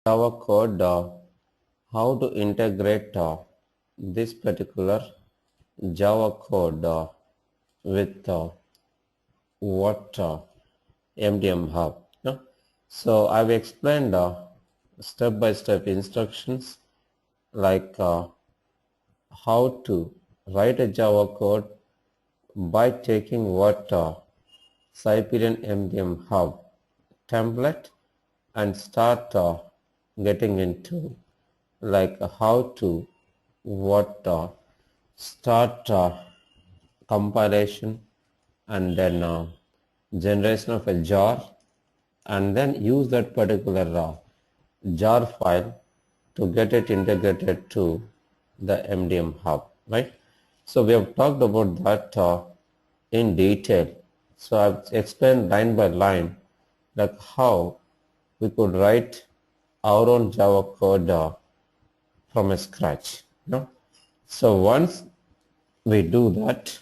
Java code, how to integrate this particular Java code with what MDM Hub. Yeah? So I've explained step-by-step instructions like how to write a Java code by taking what Siberian MDM Hub template and start getting into like how to what start compilation and then generation of a jar and then use that particular jar file to get it integrated to the MDM Hub, right? So we have talked about that in detail. So I've explained line by line like how we could write our own Java code from scratch. You know? So once we do that,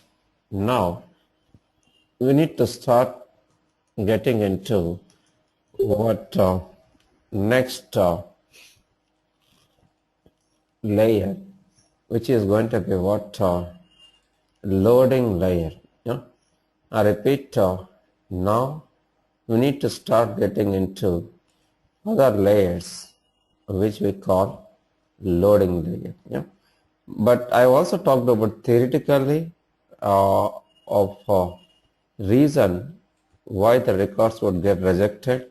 now we need to start getting into what next layer, which is going to be what loading layer. Yeah? I repeat, now we need to start getting into other layers which we call loading layer. Yeah? But I also talked about theoretically of reason why the records would get rejected.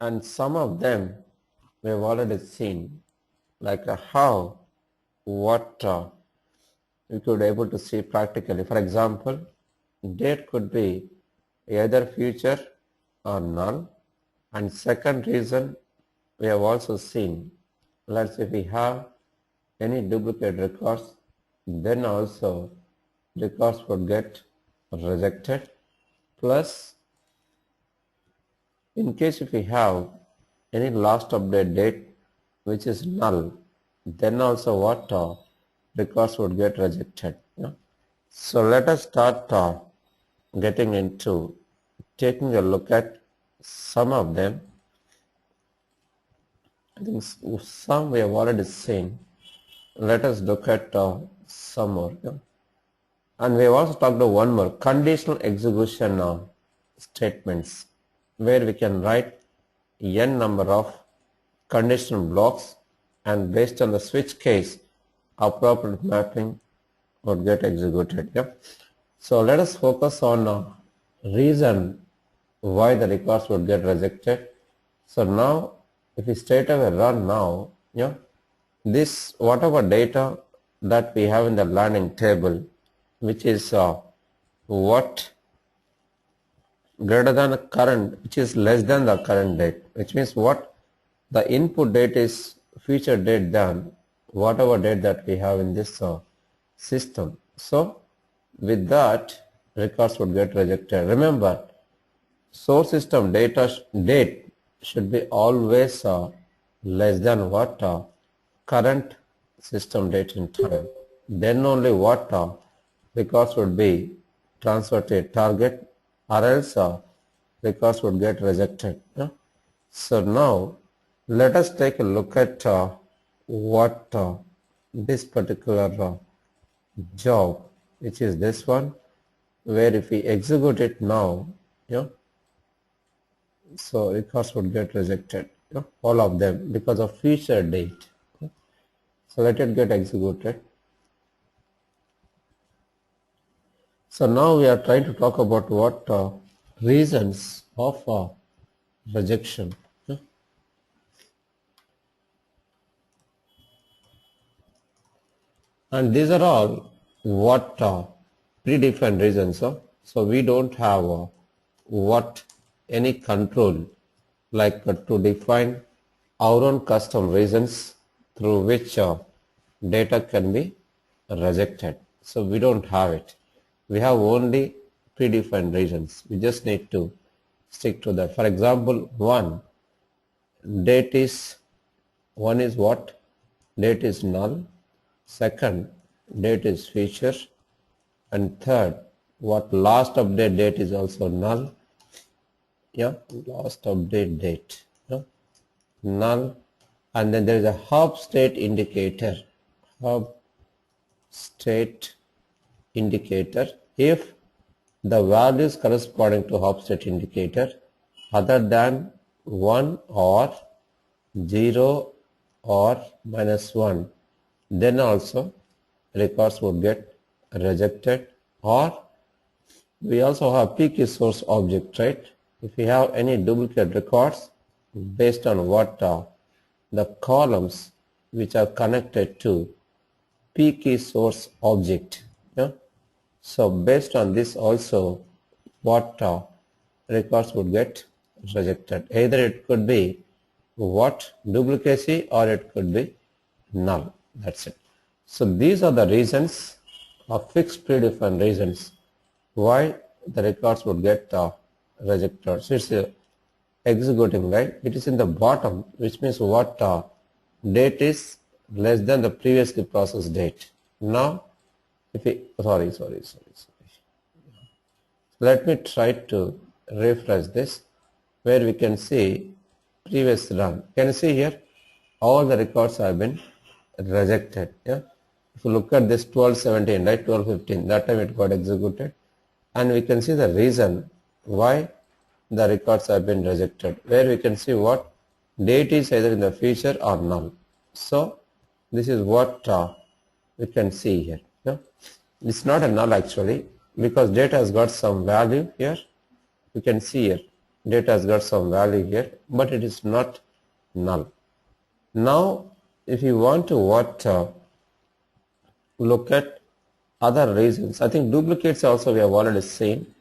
And some of them we have already seen, like how, what we could able to see practically. For example, date could be either future or null. And second reason we have also seen, let's say if we have any duplicate records, then also records would get rejected. Plus, in case if we have any last update date which is null, then also what records would get rejected. Yeah? So let us start getting into taking a look at some of them. I think some we have already seen. Let us look at some more. Yeah? And we have also talked about one more, conditional execution statements, where we can write n number of conditional blocks and based on the switch case, appropriate mapping would get executed. Yeah? So let us focus on reason why the records would get rejected. So now if we straight away run now, yeah, this whatever data that we have in the learning table, which is what greater than the current, which is less than the current date, which means what the input date is future date than whatever date that we have in this system. So with that, records would get rejected. Remember, source system data date should be always less than what current system date in time. Then only what records would be transferred to a target, or else records would get rejected. Yeah? So now let us take a look at what this particular job, which is this one, where if we execute it now, yeah, so records would get rejected, yeah, all of them because of future date. Okay? So let it get executed. So now we are trying to talk about what reasons of rejection. Okay? And these are all what predefined reasons. So we don't have what any control like to define our own custom reasons through which data can be rejected. So we don't have it. We have only predefined reasons. We just need to stick to that. For example, one is what? Date is null. Second, date is feature, and third, what last update date is also null. Yeah, last update date, yeah, null. And then there is a hub state indicator, hub state indicator if the values corresponding to hub state indicator other than 1 or 0 or -1, then also records would get rejected. Or we also have PK source object, right? If we have any duplicate records based on what the columns which are connected to PK source object, yeah? So based on this also what records would get rejected. Either it could be what duplicacy or it could be null. That's it. So these are the reasons, fixed predefined reasons why the records would get rejected. So it's executing, right? It is in the bottom, which means what date is less than the previously processed date. Now if we sorry, let me try to refresh this where we can see previous run. Can you see here all the records have been rejected? Yeah, if you look at this 1217, right, 1215, that time it got executed, and we can see the reason why the records have been rejected, where we can see what date is either in the feature or null. So this is what we can see here. Yeah? It's not a null actually, because data has got some value here. You can see here data has got some value here, but it is not null. Now if you want to look at other reasons, I think duplicates also we have already seen.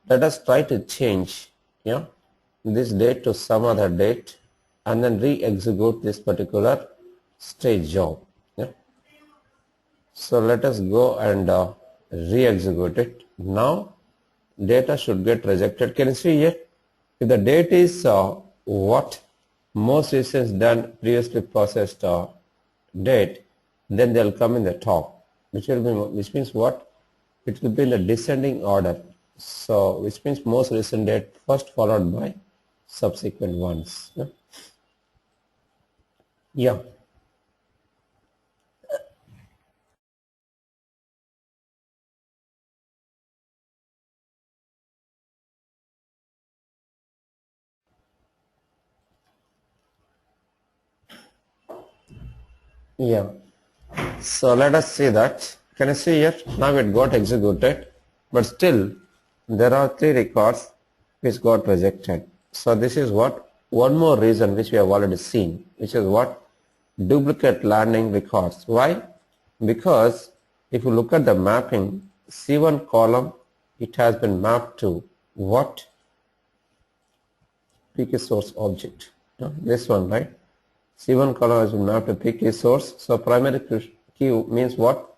Let us try to change, yeah, this date to some other date and then re-execute this particular stage job. Yeah. So let us go and re-execute it. Now data should get rejected. Can you see here? If the date is what most recent done previously processed date, then they'll come in the top, which means what? It will be in the descending order. So which means most recent date first followed by subsequent ones. Yeah. Yeah. Yeah. So let us see that. Can you see here? Now it got executed, but still there are 3 records which got rejected. So this is what one more reason which we have already seen, which is what duplicate landing records. Why? Because if you look at the mapping, C1 column, it has been mapped to what? PK source object. This one, right? C1 column has been mapped to PK source. So primary key means what?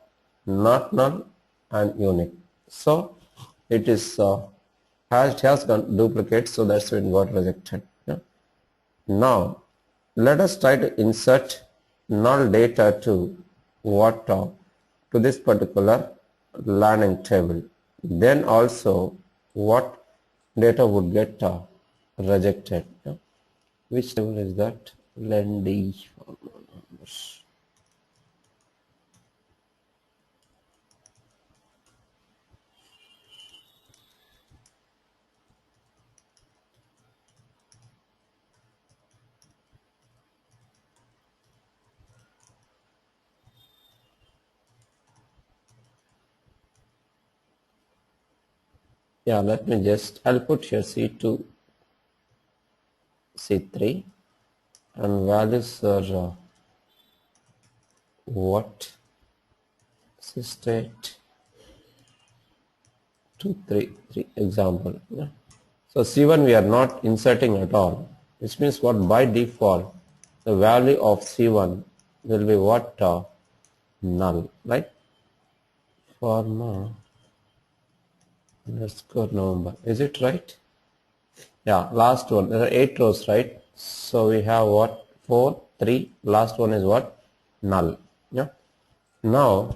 Not null and unique. So it is has done duplicate, so that's when it got rejected. Yeah. Now let us try to insert null data to what to this particular landing table. Then also what data would get rejected. Yeah. Which table is that? Lendy numbers. Yeah, let me just, I'll put here C2, C3, and values are what? State 2, 3 example. Yeah. So C1 we are not inserting at all, which means what? By default the value of C1 will be what? Null, right? Forma underscore November. Is it right? Yeah, last one. There are 8 rows, right? So we have what? 4, 3. Last one is what? Null. Yeah. Now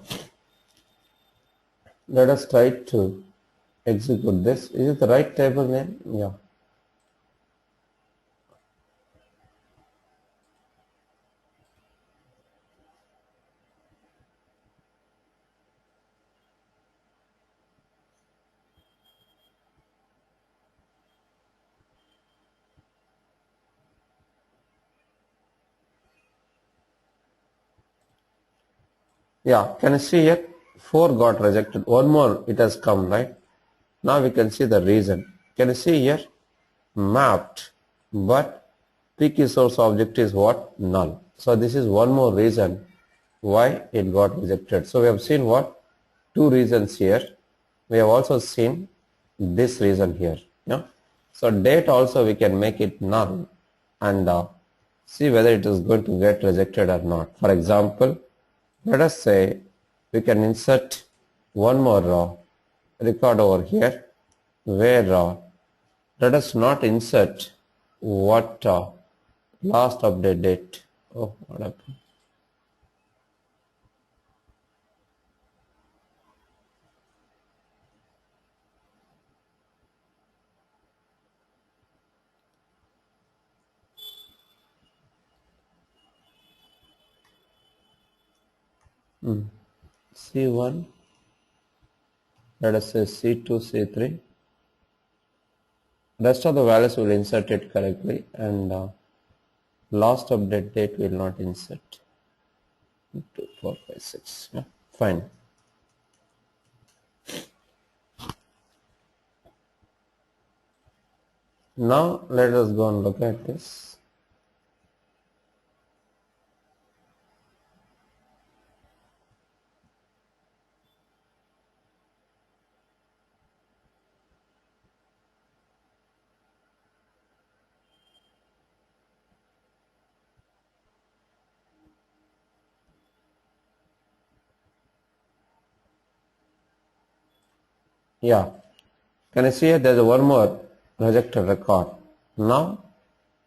Let us try to execute this. Is it the right table name? Yeah. Yeah, can you see here? 4 got rejected. One more it has come, right? Now we can see the reason. Can you see here? Mapped, but p key source object is what? Null. So this is one more reason why it got rejected. So we have seen what? Two reasons here. We have also seen this reason here. Yeah. So date also we can make it null and see whether it is going to get rejected or not. For example, let us say we can insert one more record over here where let us not insert what last update date. Oh, what happened? C1, let us say C2, C3. Rest of the values will insert it correctly and last update date will not insert. 2, 4, 5, 6. Yeah, fine. Now let us go and look at this. Yeah, can you see here there is one more rejected record. Now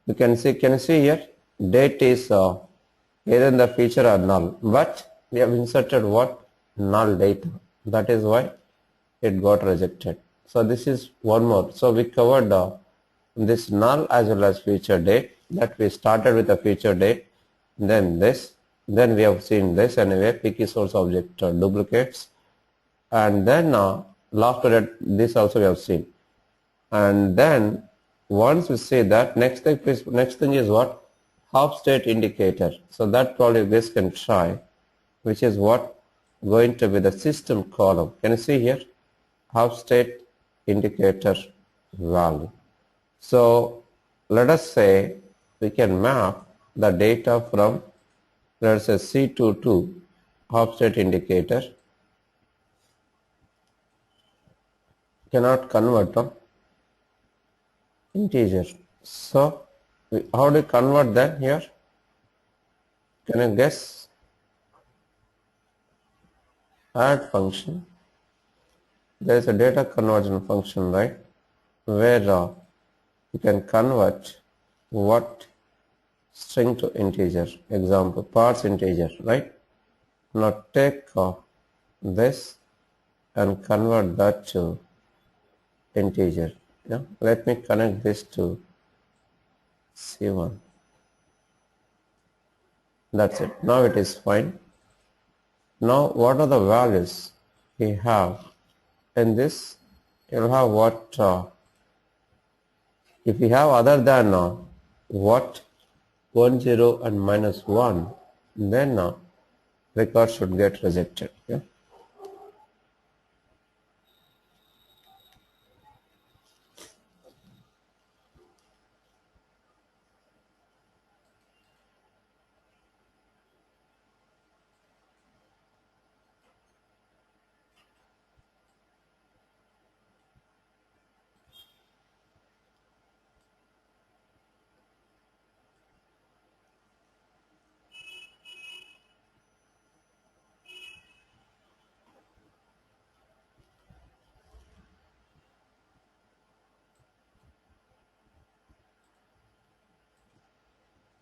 you can you see here date is either in the feature or null, but we have inserted what? Null data. That is why it got rejected. So this is one more. So we covered this null as well as feature date. That we started with the feature date, then this, then we have seen this anyway, p key source object duplicates, and then last that this also we have seen. And then once we see that, next thing is what? Half state indicator. So that probably this can try, which is what? Going to be the system column. Can you see here? Half state indicator value. So let us say we can map the data from, let us say C2 to half state indicator. Cannot convert to integer. So how do you convert that here? Can you guess? Add function. There is a data conversion function, right? Where you can convert what? String to integer. Example, parse integer, right? Now take this and convert that to integer. Yeah, let me connect this to C1. That's it. Now it is fine. Now what are the values we have in this? You'll have what if we have other than what 1 0 and -1, then record should get rejected. Yeah.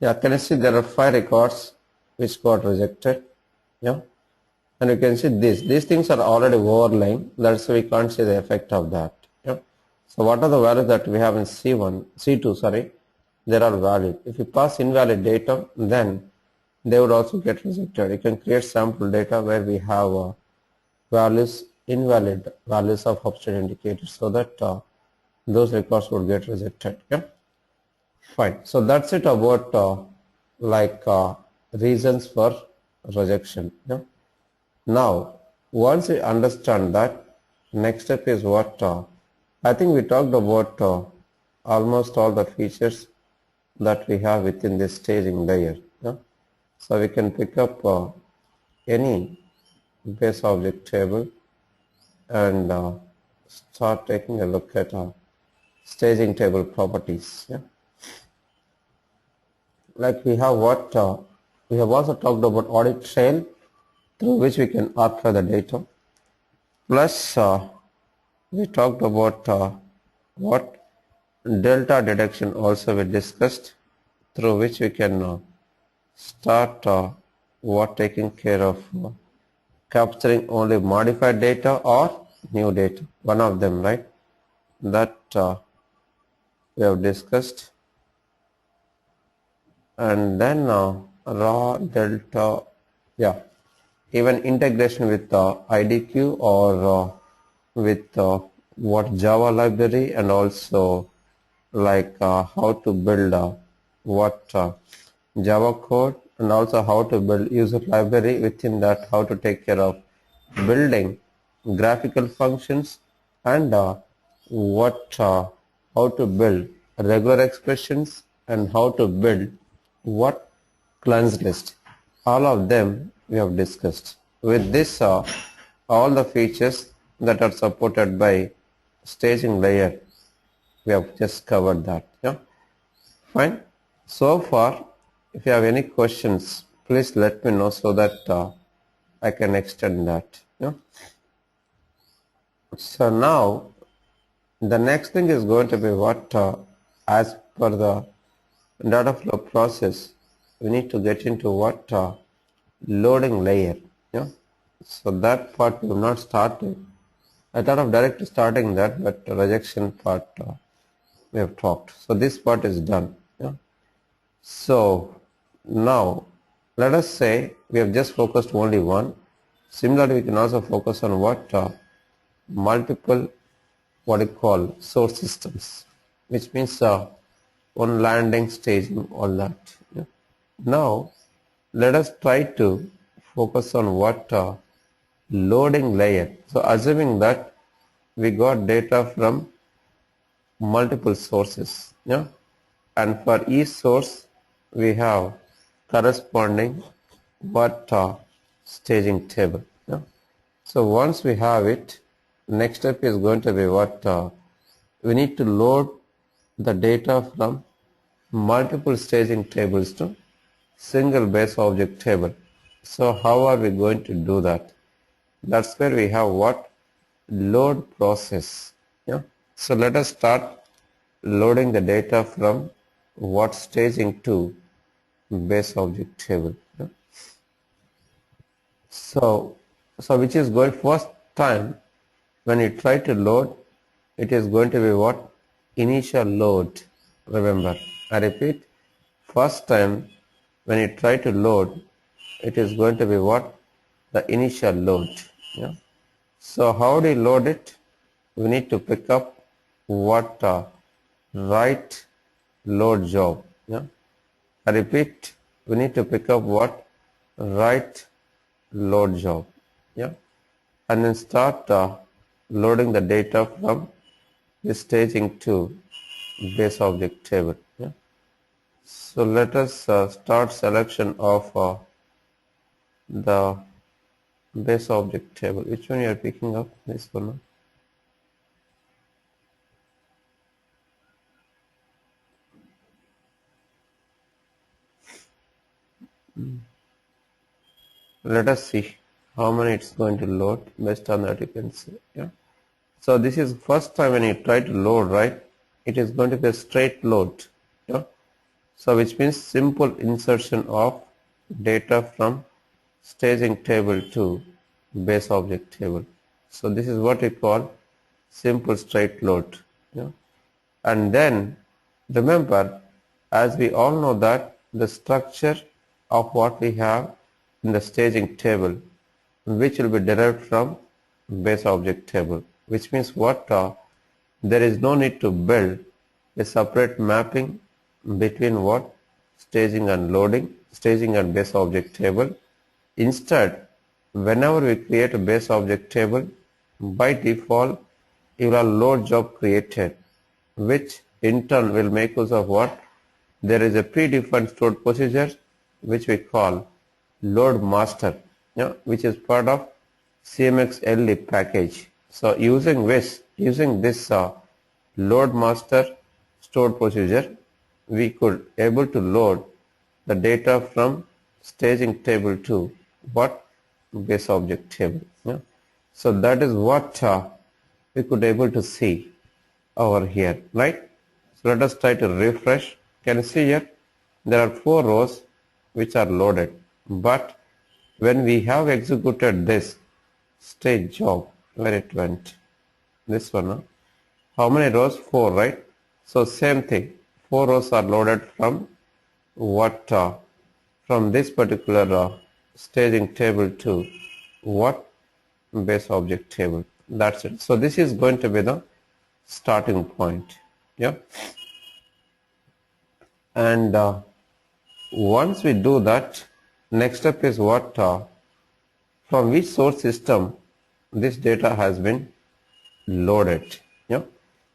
Yeah, can you see there are 5 records which got rejected? Yeah. And you can see these things are already overlaying, that's why we can't see the effect of that. Yeah. So what are the values that we have in C2, sorry, there are valid. If you pass invalid data, then they would also get rejected. You can create sample data where we have invalid values of upstate indicators, so that those records would get rejected. Yeah. Fine. So that's it about reasons for rejection. Yeah. Now, once we understand that, next step is what I think we talked about almost all the features that we have within this staging layer. Yeah? So we can pick up any base object table and start taking a look at staging table properties. Yeah? Like we have what we have also talked about audit trail, through which we can archive the data. Plus we talked about what delta detection also we discussed, through which we can start what taking care of capturing only modified data or new data, one of them, right? That we have discussed. And then raw delta, yeah, even integration with IDQ or with what Java library, and also like how to build what Java code, and also how to build user library, within that how to take care of building graphical functions, and how to build regular expressions, and how to build what cleanse list. All of them we have discussed. With this all the features that are supported by staging layer, we have just covered that. Yeah, fine. So far, if you have any questions, please let me know, so that I can extend that. Yeah. So now the next thing is going to be what as per the data flow process, we need to get into what loading layer. Yeah. So that part we have not started. I thought of directly starting that, but the rejection part we have talked. So this part is done. Yeah. So now let us say we have just focused only one. Similarly, we can also focus on what multiple, what you call, source systems, which means one landing, staging, all that. Yeah. Now let us try to focus on what loading layer. So assuming that we got data from multiple sources, yeah, and for each source we have corresponding what staging table. Yeah. So once we have it, next step is going to be what we need to load the data from multiple staging tables to single base object table. So how are we going to do that? That's where we have what load process. Yeah. So let us start loading the data from what staging to base object table. Yeah. So which is going first time when you try to load, it is going to be what initial load. Remember, I repeat, first time when you try to load, it is going to be what the initial load. Yeah. So how do you load it? We need to pick up what write load job. Yeah. I repeat, we need to pick up what write load job. Yeah. And then start loading the data from the staging to base object table. Yeah. So let us start selection of the base object table. Which one you are picking up? This one. Let us see how many it's going to load. Based on that you can see. Yeah. So this is first time when you try to load, right? It is going to be a straight load. Yeah. So which means simple insertion of data from staging table to base object table. So this is what we call simple straight load. And then remember, as we all know that the structure of what we have in the staging table, which will be derived from base object table, which means what there is no need to build a separate mapping between what staging and base object table. Instead, whenever we create a base object table, by default you will have load job created, which in turn will make use of what? There is a predefined stored procedure which we call load master, which is part of CMX LD package. So using this load master stored procedure, we could able to load the data from staging table to what? Base object table. So that is what we could able to see over here, right? So let us try to refresh. Can you see here? There are 4 rows which are loaded, but when we have executed this stage job, where it went? This one, huh? How many rows? 4, right? So same thing, 4 rows are loaded from what? From this particular staging table to what? Base object table. That's it. So this is going to be the starting point. And once we do that, next step is what? From which source system this data has been loaded.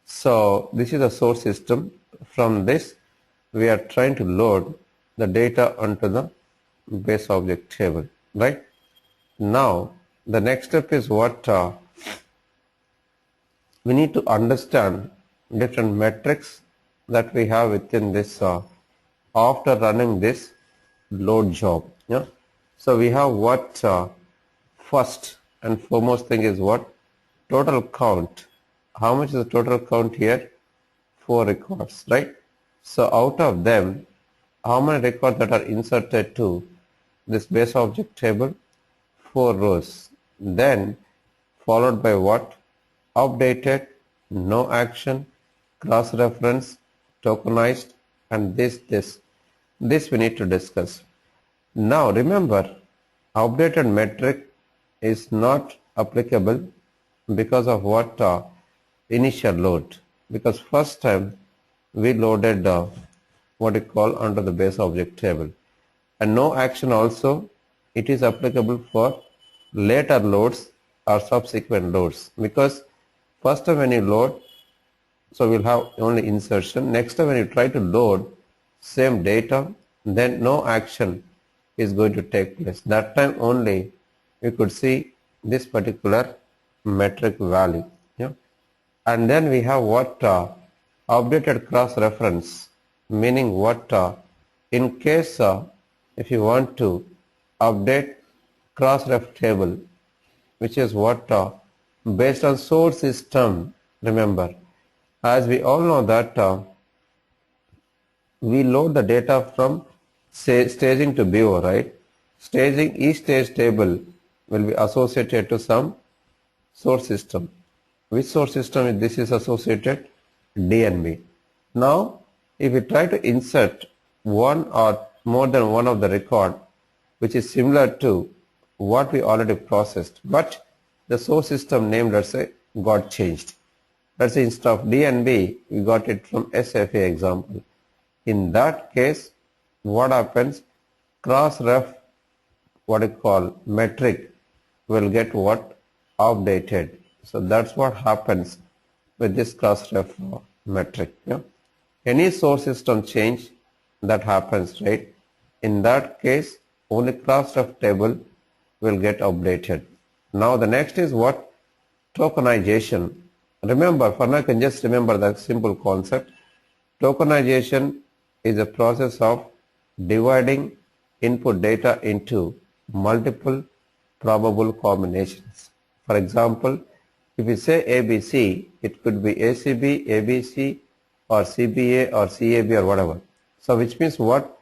So this is the source system. From this we are trying to load the data onto the base object table, right? Now the next step is what? We need to understand different metrics that we have within this after running this load job. So we have what? First and foremost thing is what? Total count. How much is the total count here? 4 records, right? So out of them, how many records that are inserted to this base object table? 4 rows. Then followed by what? Updated, no action, cross-reference, tokenized, and this we need to discuss. Now remember, updated metric is not applicable because of what? Initial load, because first time we loaded what we call under the base object table. And no action also, it is applicable for later loads or subsequent loads, because first time when you load, so we'll have only insertion. Next time when you try to load same data, then no action is going to take place. That time only you could see this particular metric value. And then we have what? Updated cross reference, meaning what? In case if you want to update cross ref table, which is what? Based on source system. Remember, as we all know that we load the data from staging to BO, right? Staging, each stage table will be associated to some source system. Which source system is this is associated? DNB. Now if we try to insert one or more than one of the record which is similar to what we already processed, but the source system name, let's say, got changed. Let's say instead of DNB we got it from SFA example. In that case, what happens? Cross ref, what you call metric, will get what? Updated. So that's what happens with this cross ref metric. Any source system change that happens, right? In that case, only cross ref table will get updated. Now the next is what? Tokenization. Remember, for now you can just remember that simple concept. Tokenization is a process of dividing input data into multiple probable combinations. For example, if we say ABC, it could be ACB, ABC, or CBA, or CAB, or whatever. So which means what?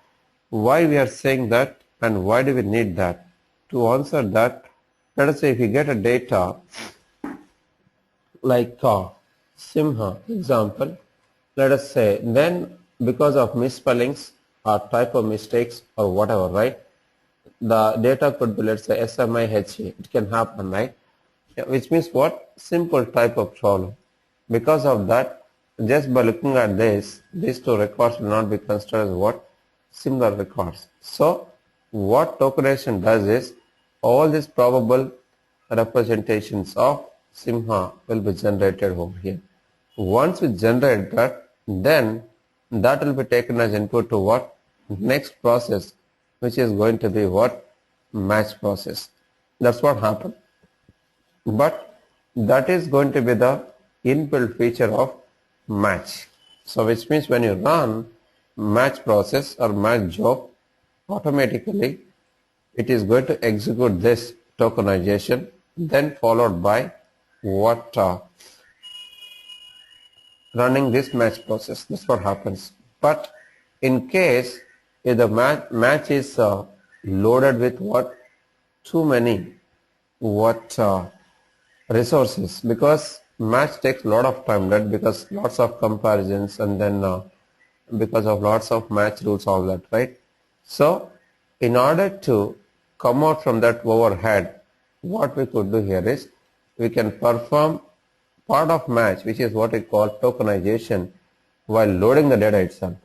Why we are saying that, and why do we need that? To answer that, Let us say if you get a data like Simha example, let us say, then because of misspellings or typo mistakes or whatever, right? The data could be, let's say, SMIHE. It can happen, right? Yeah, which means what? Simple type of problem. Because of that, just by looking at this, these two records will not be considered as what? Similar records. So, what tokenization does is, all these probable representations of Simha will be generated over here. Once we generate that, then that will be taken as input to what? Next process, which is going to be what? Match process. That's what happened. But that is going to be the inbuilt feature of match. So which means when you run match process or match job, automatically it is going to execute this tokenization, then followed by what running this match process. That's what happens. But in case if the match is loaded with what? Too many what resources, because match takes a lot of time, right? Because lots of comparisons and then because of lots of match rules, all that, right? So in order to come out from that overhead, what we could do here is we can perform part of match, which is what we call tokenization, while loading the data itself.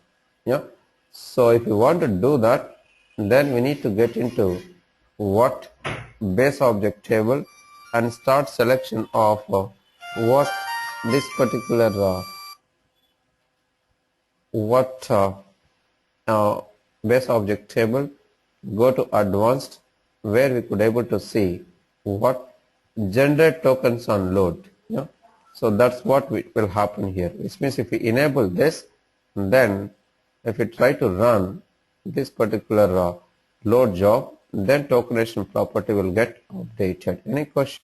Yeah. So if you want to do that, then we need to get into what base object table and start selection of what this particular base object table, go to advanced, where we could able to see what generate tokens on load. Yeah. So that's what will happen here, which means if we enable this, then if we try to run this particular load job, then tokenization property will get updated. Any question?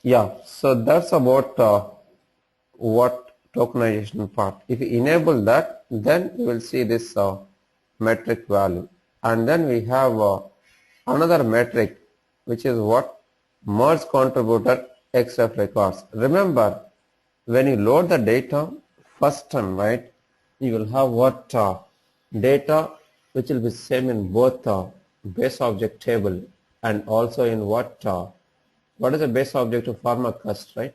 Yeah, so that's about what tokenization part. If you enable that, then you will see this metric value, and then we have another metric, which is what? Merge contributor XF records. Remember, when you load the data first time, right, you will have what data which will be same in both base object table and also in what is the base object of pharmacast, right?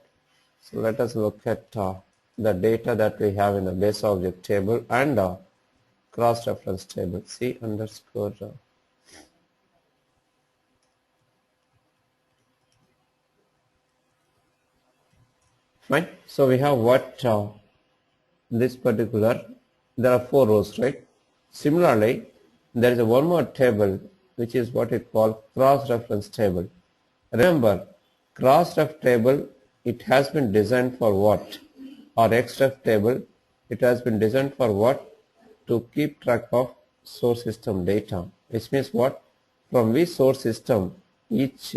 So let us look at the data that we have in the base object table and cross-reference table. C underscore. Fine. So we have what this particular. There are 4 rows, right? Similarly, there is a one more table which is what we call cross-reference table. Remember, cross-ref table, it has been designed for what? Or xref table, it has been designed for what? To keep track of source system data, which means what? From which source system each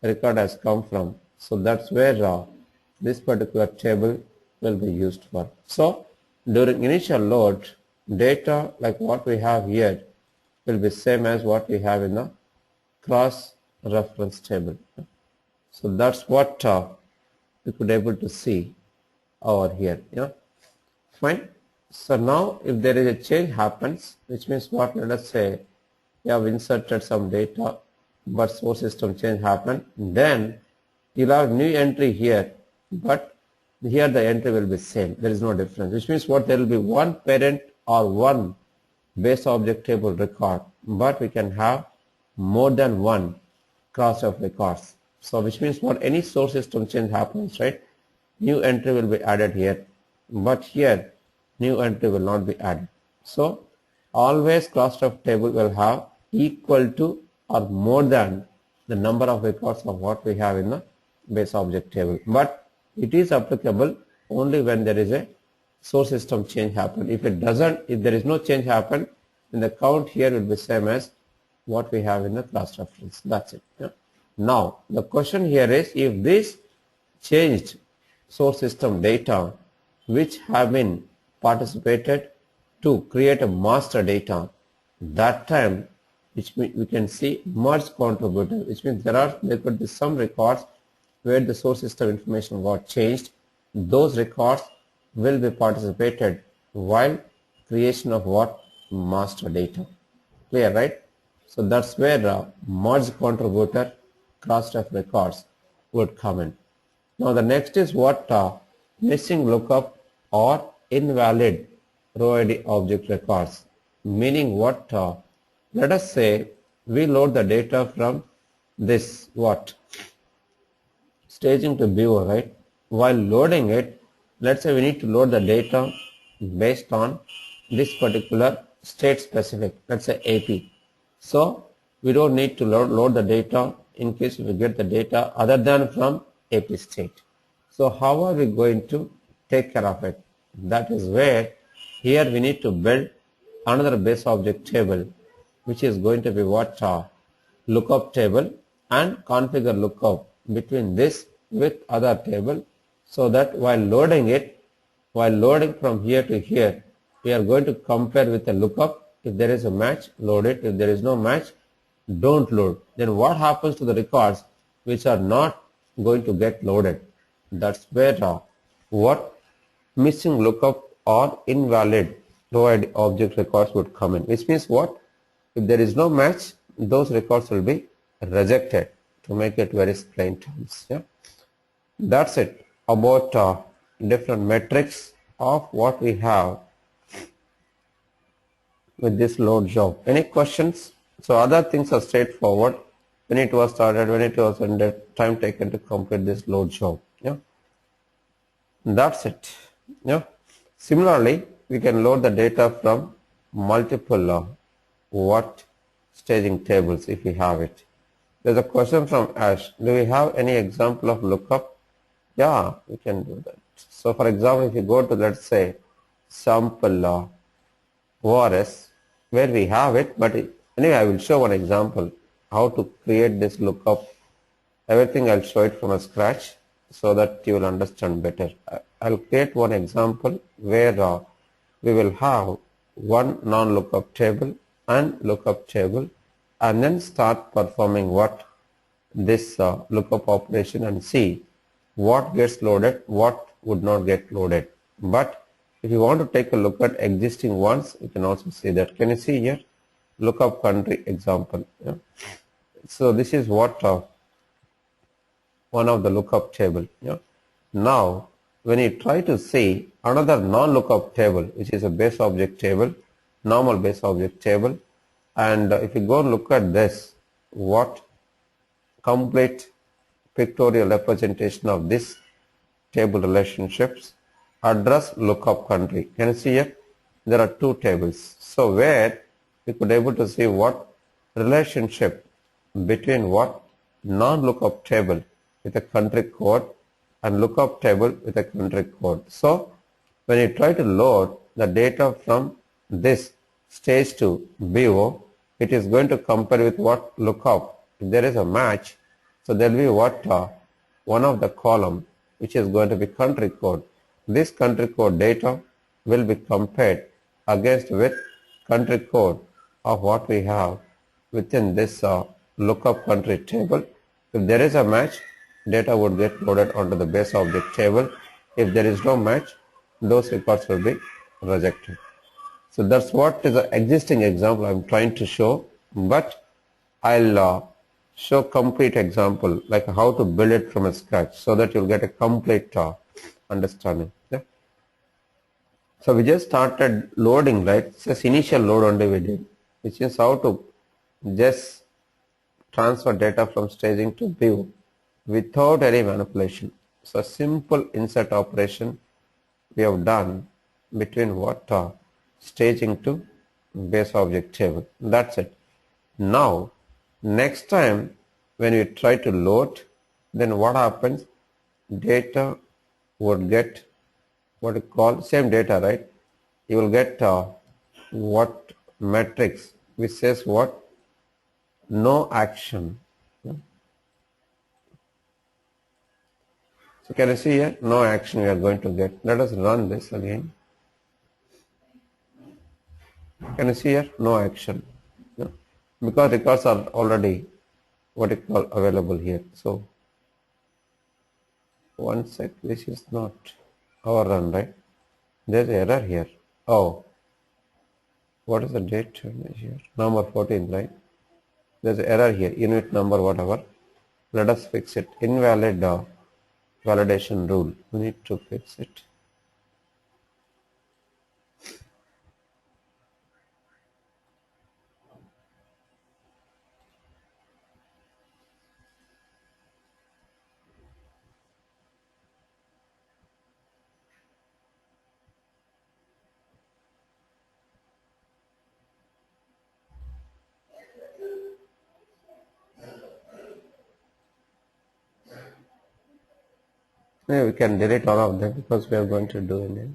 record has come from. So that's where this particular table will be used for. So during initial load, data like what we have here will be same as what we have in the cross reference table. So that's what we could able to see over here. Yeah, fine. So now if there is a change happens, which means what? Let us say you have inserted some data, but source system change happened, then You'll have new entry here, but here the entry will be same. There is no difference, which means what, there will be one parent or one base object table record, but we can have more than one class of records. So which means what, any source system change happens, right? New entry will be added here, but here new entry will not be added. So always class of table will have equal to or more than the number of records of what we have in the base object table. But it is applicable only when there is a source system change happen. If it doesn't, if there is no change happen, then the count here will be same as what we have in the class reference. That's it. Yeah. Now the question here is, if this changed source system data which have been participated to create a master data, that time which we can see merge contributor, which means there could be some records where the source system information got changed. Those records will be participated while creation of what, master data. Clear, right? So that's where merge contributor class of records would come in. Now the next is what, missing lookup or invalid row ID object records. Meaning what, let us say we load the data from this what, staging to BO, right? While loading it, let's say we need to load the data based on this particular state specific, let's say AP. So we don't need to load the data in case we get the data other than from AP state. So how are we going to take care of it? That is where here we need to build another base object table, which is going to be what, lookup table, and configure lookup between this with other table, so that while loading it, while loading from here to here, we are going to compare with a lookup. If there is a match, load it. If there is no match, don't load. Then what happens to the records which are not going to get loaded? That's where what, missing lookup or invalid row ID object records would come in, which means what, if there is no match, those records will be rejected, to make it very plain terms. Yeah, that's it about different metrics of what we have with this load job. Any questions? So other things are straightforward. When it was started, when it was ended, time taken to complete this load job. Yeah, that's it. Yeah. Similarly, we can load the data from multiple what, staging tables if we have it. There's a question from Ash. Do we have any example of lookup? Yeah, we can do that. So for example, if you go to, let's say, sample ORS, where we have it, but anyway, I will show one example how to create this lookup. Everything I'll show it from scratch so that you will understand better. I'll create one example where we will have one non-lookup table and lookup table, and then start performing what, this lookup operation, and see what gets loaded, what would not get loaded. But if you want to take a look at existing ones, you can also see that. Can you see here, lookup country example? Yeah. So this is what one of the lookup table. Yeah. Now when you try to see another non-lookup table, which is a base object table, normal base object table, and if you go and look at this, what, complete pictorial representation of this table relationships, address, lookup country. Can you see here? There are two tables. So where we could able to see what relationship between what, non-lookup table with a country code and lookup table with a country code. So when you try to load the data from this stage to BO, it is going to compare with what, lookup. If there is a match, so there will be what, one of the column which is going to be country code. This country code data will be compared against with country code of what we have within this lookup country table. If there is a match, data would get loaded onto the base object table. If there is no match, those records will be rejected. So that's what is the existing example I'm trying to show, but I'll show complete example, like how to build it from scratch, so that you'll get a complete understanding. Yeah. So we just started loading, right? It's just initial load only we did, which is how to just transfer data from staging to view without any manipulation. So a simple insert operation we have done between what staging to base object table. That's it. Now, next time when you try to load, then what happens? Data would get what you call same data, right? You will get what matrix which says what? No action. So can you see here? No action we are going to get. Let us run this again. Can you see here? No action. No. Because records are already what you call available here. So one sec, this is not our run, right? There's error here. Oh, what is the date here? Number 14, right? There's error here, unit number whatever. Let us fix it. Invalid validation rule. We need to fix it. Yeah, we can delete all of them because we are going to do it.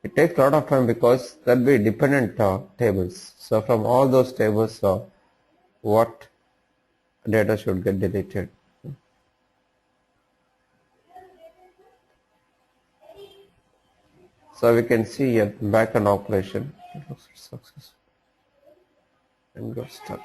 It takes a lot of time because there'll be dependent tables. So from all those tables, what data should get deleted? So we can see a backend operation. It looks successful and got stuck.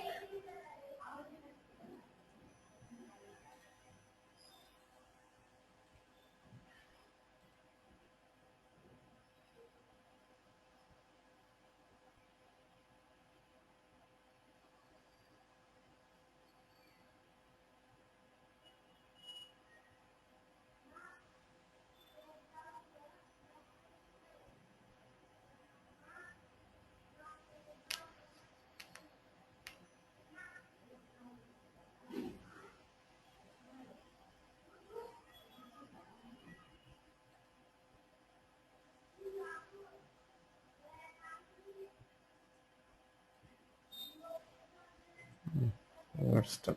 Got stuck.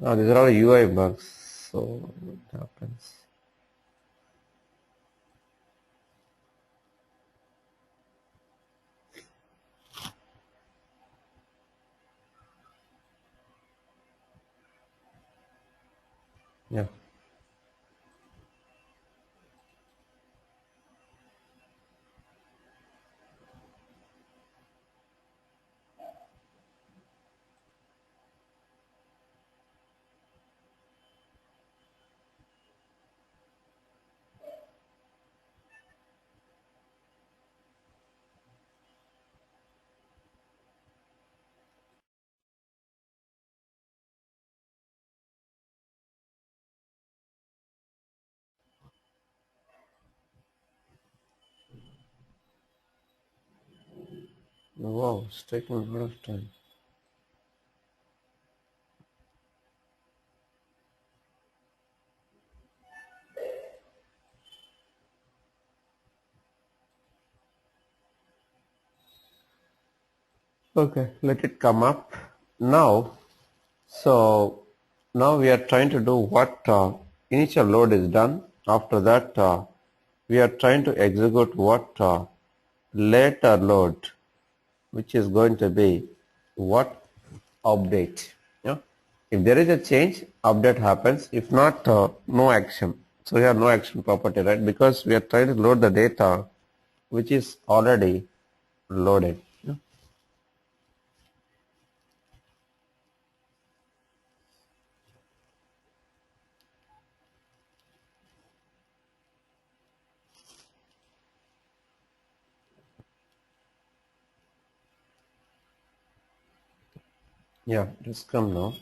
These are all UI bugs. So what happens? Yeah. Wow, it's taking a lot of time. Okay, let it come up now. So now we are trying to do what initial load is done. After that, we are trying to execute what later load, which is going to be what update. Yeah. If there is a change, update happens. If not, no action. So we have no action property, right? Because we are trying to load the data which is already loaded. Yeah. Yeah, just come now.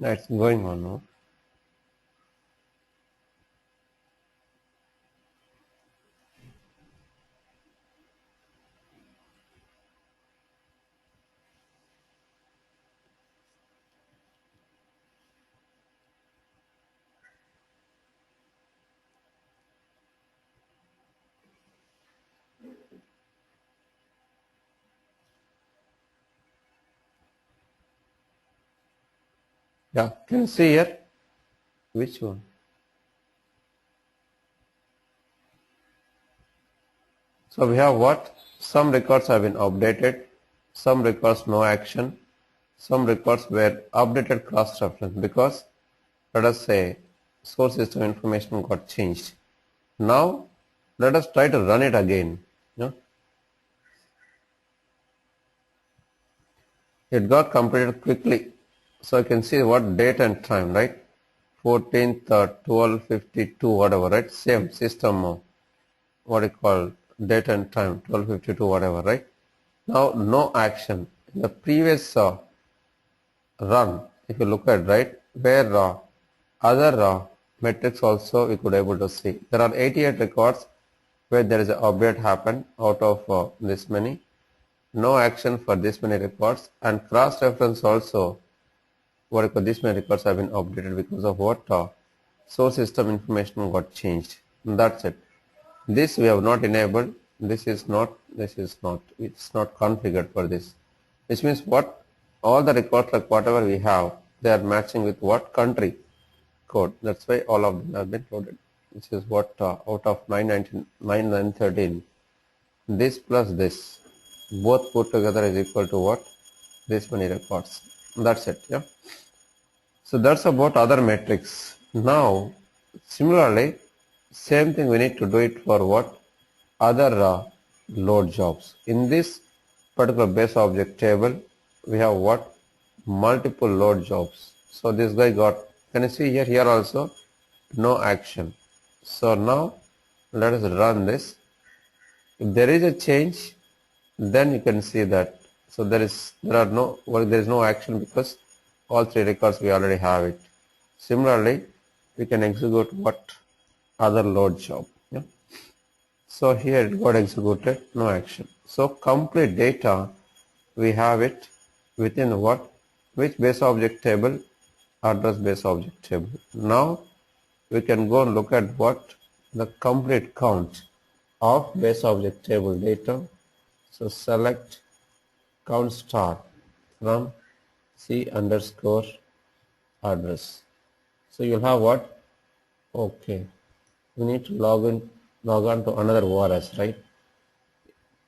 That's going on now. Yeah, can you see here? Which one? So we have what? Some records have been updated, some records no action, some records were updated cross-reference because let us say source system information got changed. Now let us try to run it again. Yeah. It got completed quickly. So you can see what date and time, right? 14th, 12:52, whatever, right? Same system, what you call date and time, 12:52, whatever, right? Now no action. In the previous run, if you look at, right, where other metrics also we could able to see. There are 88 records where there is an update happened out of this many. No action for this many records, and cross-reference also what you call this many records have been updated because of what source system information got changed. And that's it. This we have not enabled. This is not. It's not configured for this. Which means what? All the records like whatever we have, they are matching with what country code. That's why all of them have been loaded. Which is what out of 913. This plus this, both put together is equal to what? This many records. That's it. Yeah. So that's about other metrics. Now, similarly, same thing we need to do it for what? Other load jobs. In this particular base object table, we have what? Multiple load jobs. So this guy got, can you see here also, no action. So now, let us run this. If there is a change, then you can see that. So there is no action because all three records we already have it. Similarly, we can execute what? Other load job. Yeah. So here it got executed, no action. So complete data, we have it within what? Which base object table? Address base object table. Now we can go and look at what? The complete count of base object table data. So select count star from C underscore address. So you'll have what? Okay. We need to log on to another ORS, right?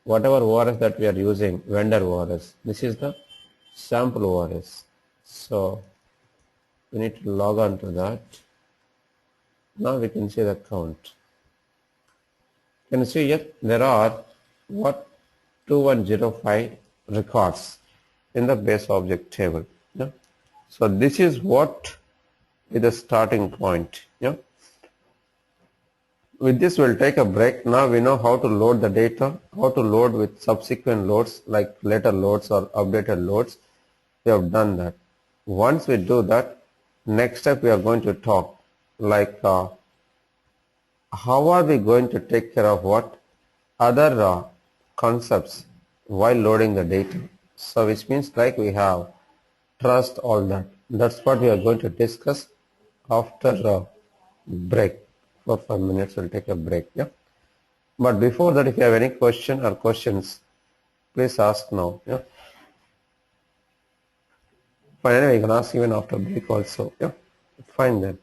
Whatever ORS that we are using, vendor ORS. This is the sample ORS. So we need to log on to that. Now we can see the count. Can you see here? There are what? 2105 records in the base object table. Yeah? So this is what is the starting point. Yeah? With this we'll take a break. Now we know how to load the data, how to load with subsequent loads like later loads or updated loads. We have done that. Once we do that, next step we are going to talk like how are we going to take care of what other concepts while loading the data? So which means like we have trust, all that. That's what we are going to discuss after a break. For 5 minutes we'll take a break. Yeah. But before that, if you have any question or questions, please ask now. Yeah. But anyway, you can ask even after break also. Yeah. Fine then.